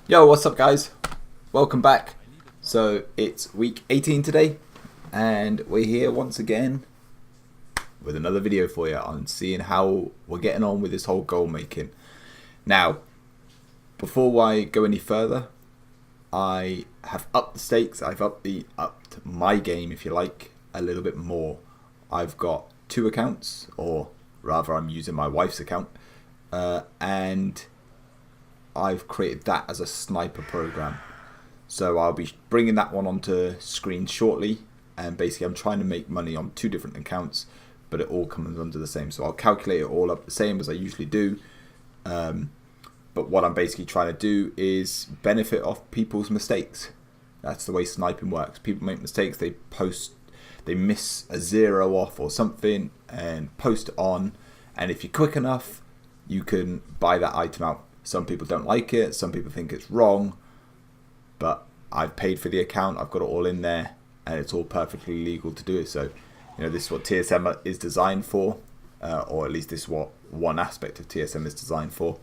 Yo, what's up guys? Welcome back. So it's week 18 today and we're here once again with another video for you on seeing how we're getting on with this whole goal making. Now, before I go any further, I have upped the stakes. I've upped my game, if you like, a little bit more. I've got two accounts, or rather I'm using my wife's account, and I've created that as a sniper program. So I'll be bringing that one onto screen shortly, and basically I'm trying to make money on two different accounts, but it all comes under the same. So I'll calculate it all up the same as I usually do. But what I'm basically trying to do is benefit off people's mistakes. That's the way sniping works. People make mistakes, they miss a zero off or something and post it on, and if you're quick enough, you can buy that item out. Some people don't like it, some people think it's wrong, but I've paid for the account, I've got it all in there, and it's all perfectly legal to do it. So, you know, this is what TSM is designed for, or at least this is what one aspect of TSM is designed for.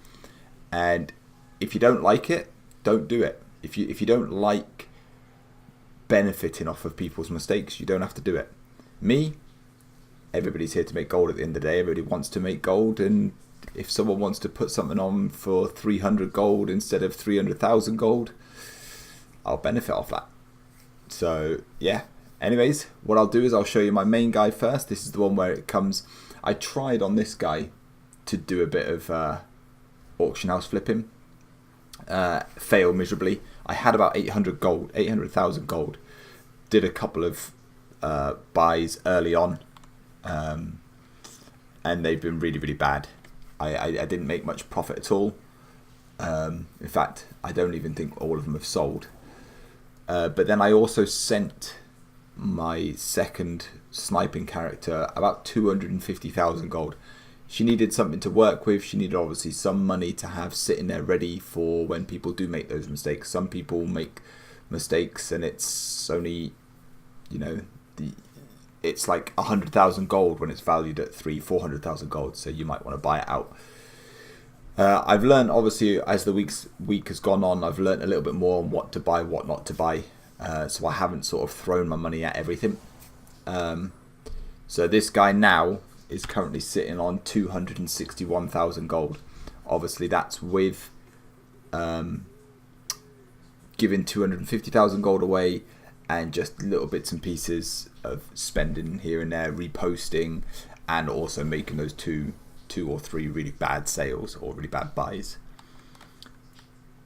And if you don't like it, don't do it. If you don't like benefiting off of people's mistakes, you don't have to do it. Me, everybody's here to make gold at the end of the day. Everybody wants to make gold, and if someone wants to put something on for 300 gold instead of 300,000 gold, I'll benefit off that. So yeah, anyways, what I'll do is I'll show you my main guy first. This is the one where it comes. I tried on this guy to do a bit of auction house flipping, failed miserably. I had about 800,000 gold. Did a couple of buys early on, and they've been really bad. I didn't make much profit at all. In fact, I don't even think all of them have sold. But then I also sent my second sniping character about 250,000 gold. She needed something to work with. She needed obviously some money to have sitting there ready for when people do make those mistakes. Some people make mistakes and it's only, you know, it's like 100,000 gold when it's valued at 400,000 gold. So you might want to buy it out. I've learned, obviously, as the week has gone on, I've learned a little bit more on what to buy, what not to buy. So I haven't sort of thrown my money at everything. So this guy now is currently sitting on 261,000 gold. Obviously, that's with giving 250,000 gold away and just little bits and pieces of spending here and there, reposting, and also making those two or three really bad sales or really bad buys.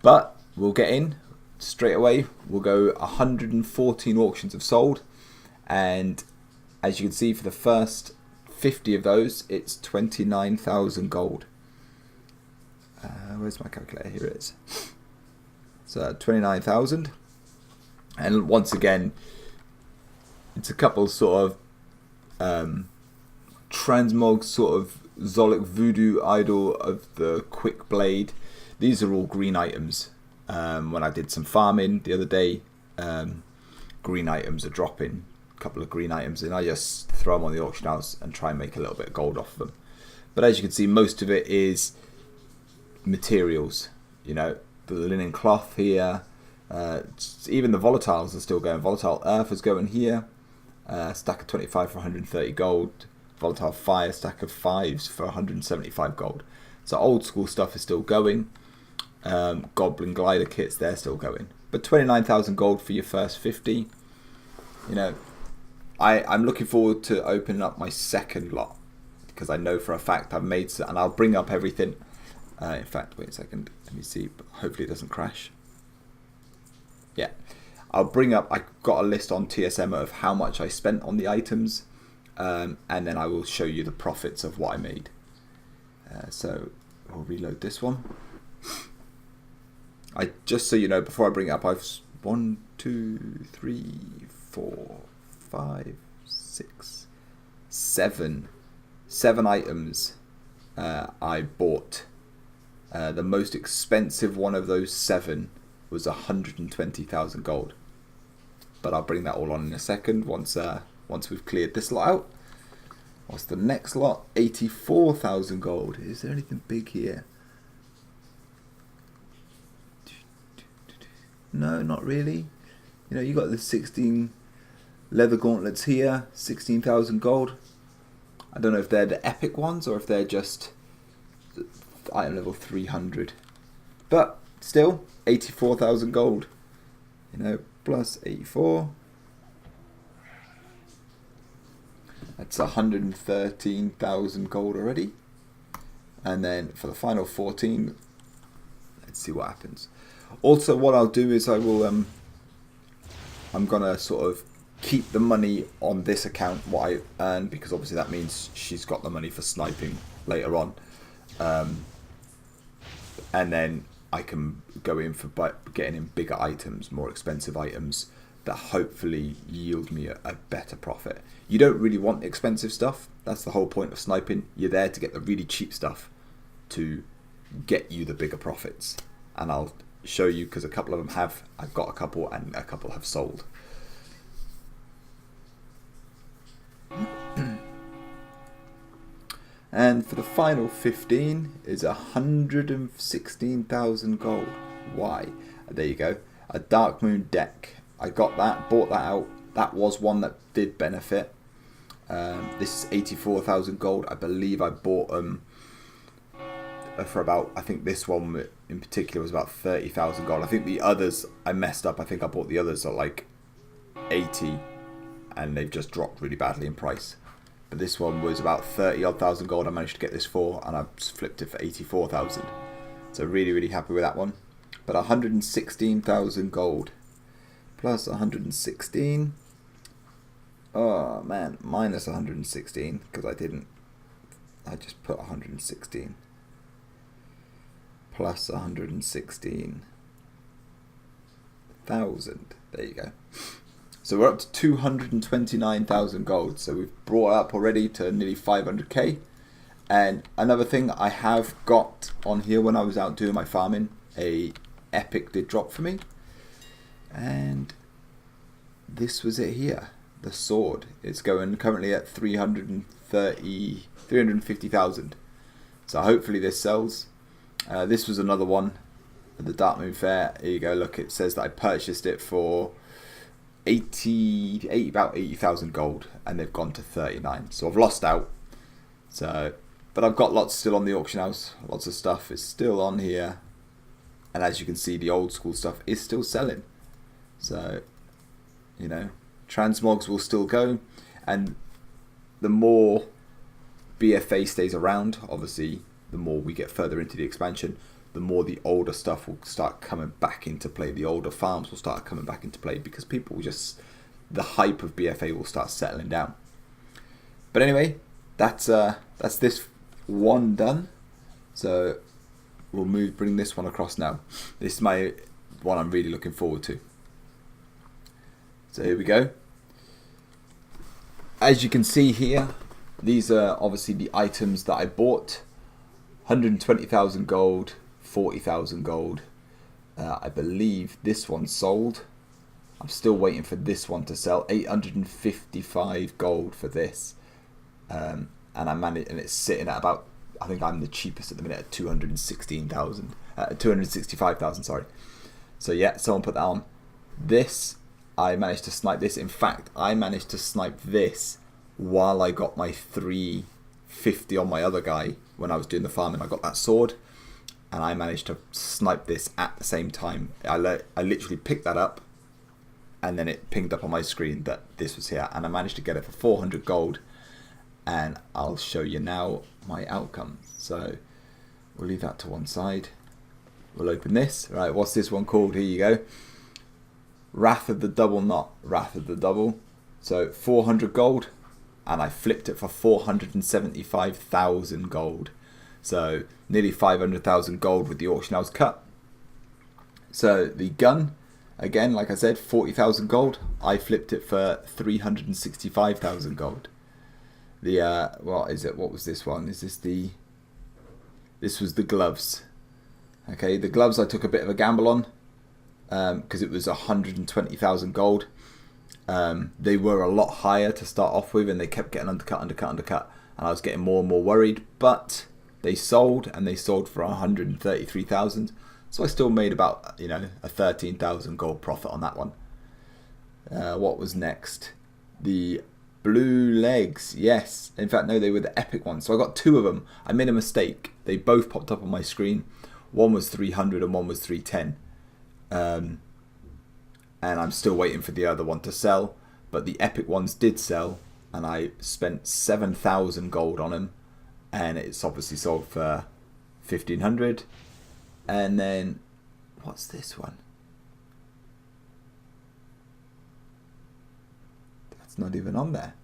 But we'll get in straight away. We'll go 114 auctions have sold, and as you can see, for the first 50 of those, it's 29,000 gold. Where's my calculator? Here it is. So 29,000. And once again, it's a couple sort of transmog, sort of Zolik voodoo idol of the quick blade. These are all green items. When I did some farming the other day, green items are dropping. A couple of green items, and I just throw them on the auction house and try and make a little bit of gold off them. But as you can see, most of it is materials. You know, the linen cloth here. Even the volatiles are still going. Volatile earth is going here. Stack of 25 for 130 gold. Volatile fire, stack of 5s for 175 gold. So old school stuff is still going. Goblin glider kits, they're still going. But 29,000 gold for your first 50. You know, I'm looking forward to opening up my second lot, because I know for a fact I've made, and I'll bring up everything. In fact, wait a second, let me see, hopefully it doesn't crash. Yeah, I'll bring up, I got a list on TSM of how much I spent on the items, and then I will show you the profits of what I made. So I'll reload this one. Just so you know, before I bring it up, I've 1, 2, 3, 4, 5, 6, 7 items I bought. The most expensive one of those 7 was 120,000 gold. But I'll bring that all on in a second once we've cleared this lot out. What's the next lot? 84,000 gold. Is there anything big here? No, not really. You know, you got the 16 leather gauntlets here, 16,000 gold. I don't know if they're the epic ones or if they're just item level 300. But still, 84,000 gold. You know, plus 84. That's 113,000 gold already. And then for the final 14, let's see what happens. Also, what I'll do is I will, I'm gonna sort of keep the money on this account what I earn, because obviously that means she's got the money for sniping later on, and then I can go in for getting in bigger items, more expensive items that hopefully yield me a better profit. You don't really want expensive stuff. That's the whole point of sniping. You're there to get the really cheap stuff to get you the bigger profits. And I'll show you, because a couple of them have. I've got a couple and a couple have sold. And for the final 15 is 116,000 gold. Why? There you go. A Dark Moon deck. I got that, bought that out. That was one that did benefit. This is 84,000 gold. I believe I bought them for about, I think this one in particular was about 30,000 gold. I think the others, I messed up. I think I bought the others at like 80 and they've just dropped really badly in price. But this one was about 30 odd thousand gold I managed to get this for, and I flipped it for 84,000. So really, really happy with that one. But 116,000 gold plus 116. Oh man, minus 116 because I just put 116 plus 116,000. There you go. So we're up to 229,000 gold. So we've brought up already to nearly 500k. And another thing I have got on here when I was out doing my farming, a epic did drop for me. And this was it here. The sword. It's going currently at 350,000. So hopefully this sells. This was another one at the Dark Moon Fair. Here you go. Look, it says that I purchased it for about 80,000 gold, and they've gone to 39. So I've lost out. So, but I've got lots still on the auction house. Lots of stuff is still on here, and as you can see, the old school stuff is still selling. So, you know, transmogs will still go, and the more BFA stays around, obviously, the more we get further into the expansion, the more the older stuff will start coming back into play. The older farms will start coming back into play because people will just, the hype of BFA will start settling down. But anyway, that's this one done. So we'll bring this one across now. This is my one I'm really looking forward to. So here we go. As you can see here, these are obviously the items that I bought. 120,000 gold, 40,000 gold. I believe this one sold. I'm still waiting for this one to sell. 855 gold for this, and I managed, and it's sitting at about, I think I'm the cheapest at the minute at 265,000. Sorry. So yeah, someone put that on. This, I managed to snipe this. In fact, I managed to snipe this while I got my 350 on my other guy when I was doing the farming. I got that sword, and I managed to snipe this at the same time. I literally picked that up, and then it pinged up on my screen that this was here, and I managed to get it for 400 gold, and I'll show you now my outcome. So we'll leave that to one side. We'll open this. Right, what's this one called? Here you go. Wrath of the Double Knot. Wrath of the Double. So 400 gold, and I flipped it for 475,000 gold. So nearly 500,000 gold with the auction house cut. So the gun, again, like I said, 40,000 gold. I flipped it for 365,000 gold. The what is it? What was this one? Is this the? This was the gloves. Okay, the gloves I took a bit of a gamble on because it was 120,000 gold. They were a lot higher to start off with, and they kept getting undercut, and I was getting more and more worried. But they sold, and they sold for 133,000. So I still made about, you know, a 13,000 gold profit on that one. What was next? The blue legs. Yes. In fact, no, they were the epic ones. So I got 2 of them. I made a mistake. They both popped up on my screen. One was 300 and one was 310. And I'm still waiting for the other one to sell. But the epic ones did sell. And I spent 7,000 gold on them. And it's obviously sold for 1,500. And then, what's this one? That's not even on there.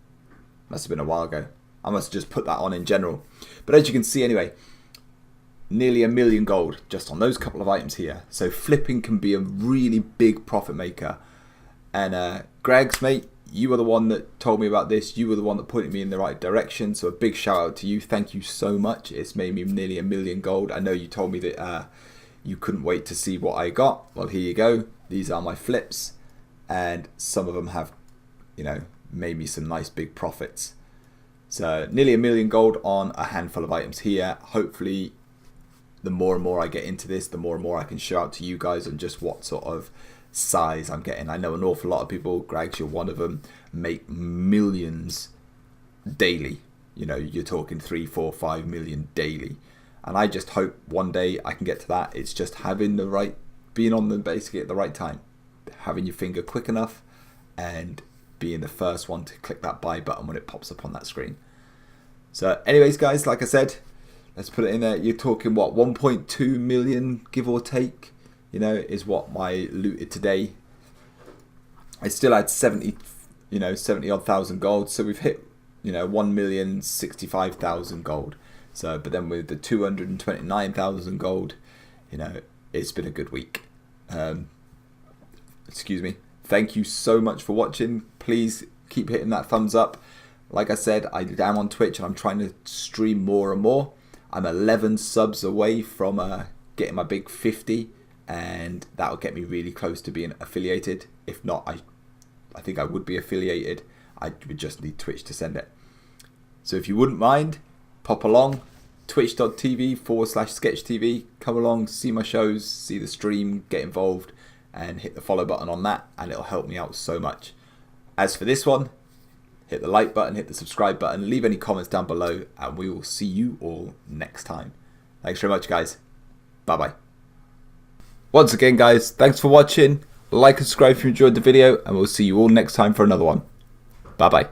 Must have been a while ago. I must have just put that on in general. But as you can see anyway, nearly 1 million gold just on those couple of items here. So flipping can be a really big profit maker. And Greg's, mate, you were the one that told me about this. You were the one that pointed me in the right direction. So a big shout out to you. Thank you so much. It's made me nearly 1 million gold. I know you told me that you couldn't wait to see what I got. Well, here you go. These are my flips. And some of them have, you know, made me some nice big profits. So nearly 1 million gold on a handful of items here. Hopefully, the more and more I get into this, the more and more I can show out to you guys on just what sort of size I'm getting. I know an awful lot of people, Greg's, you're one of them, make millions daily. You know, you're talking 3, 4, 5 million daily. And I just hope one day I can get to that. It's just having the right, being on them basically at the right time. Having your finger quick enough and being the first one to click that buy button when it pops up on that screen. So anyways, guys, like I said, let's put it in there. You're talking, what, 1.2 million, give or take, you know, is what my looted today. I still had 70 odd thousand gold. So we've hit, you know, 1,065,000 gold. So, but then with the 229,000 gold, you know, it's been a good week. Excuse me. Thank you so much for watching. Please keep hitting that thumbs up. Like I said, I am on Twitch and I'm trying to stream more and more. I'm 11 subs away from getting my big 50, and that'll get me really close to being affiliated. If not, I think I would be affiliated. I would just need Twitch to send it. So if you wouldn't mind, pop along, twitch.tv/sketchtv. Come along, see my shows, see the stream, get involved, and hit the follow button on that, and it'll help me out so much. As for this one, hit the like button, hit the subscribe button, leave any comments down below, and we will see you all next time. Thanks very much, guys. Bye bye. Once again, guys, thanks for watching. Like and subscribe if you enjoyed the video, and we'll see you all next time for another one. Bye bye.